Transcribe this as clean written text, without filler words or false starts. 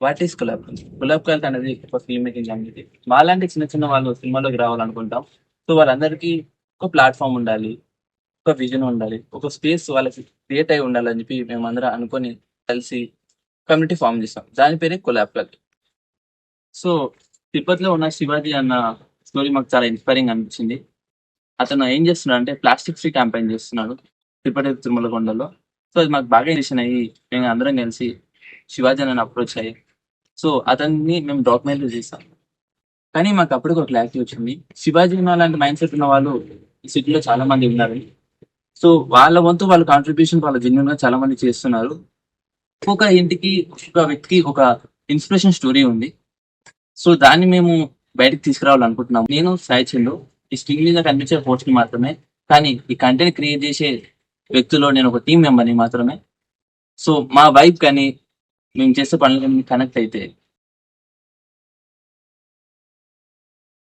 What is gulab gulab కల్త్ అనేది ఒక film making community. మాలాంటి చిన్న చిన్న వాళ్ళు సినిమాలోకి రావాలనుకుంటాం. సో వాళ్ళందరికీ ఒక ప్లాట్ఫామ్ ఉండాలి, ఒక విజన్ ఉండాలి, ఒక స్పేస్ వాళ్ళకి క్రియేట్ అయి ఉండాలని చెప్పి మేమందరం అనుకొని కలిసి కమ్యూనిటీ ఫామ్ చేస్తాం. దాని పేరే కొలాబ్ కల్త్. సో తిరుపతిలో ఉన్న శివాజీ అన్న స్టోరీ మాకు చాలా ఇన్స్పైరింగ్ అనిపించింది. అతను ఏం చేస్తున్నాడు అంటే ప్లాస్టిక్ ఫ్రీ క్యాంపెయిన్ చేస్తున్నాడు తిరుపతి తిరుమల కొండలో. సో అది మాకు బాగా ఇన్స్పిరేషన్ అయ్యి మేము అందరం కలిసి శివాజీ అని అప్రోచ్ అయ్యి సో అతన్ని మేము డాక్యుమెంటరీ చేస్తాం. కానీ మాకు అప్పుడు ఒక క్లారిటీ వచ్చింది, శివాజీ లాంటి మైండ్ సెట్ ఉన్న వాళ్ళు ఈ సిటీలో చాలా మంది ఉన్నారు. సో వాళ్ళ వంతు వాళ్ళ కాంట్రిబ్యూషన్ వాళ్ళ జెన్యున్ గా చాలా మంది చేస్తున్నారు. ఒక్కొక్క ఇంటికి ఒక్కొక్క వ్యక్తికి ఒక ఇన్స్పిరేషన్ స్టోరీ ఉంది. సో దాన్ని మేము బయటకు తీసుకురావాలనుకుంటున్నాం. నేను సాయి చందు ఈ స్క్రీన్ మీద కనిపించే పోస్ట్ ని మాత్రమే, కానీ ఈ కంటెంట్ క్రియేట్ చేసే వ్యక్తిలో నేను ఒక టీం మెంబర్ని మాత్రమే. సో మా వైఫ్ కానీ మేము చేసే పనులు కనెక్ట్ అయితే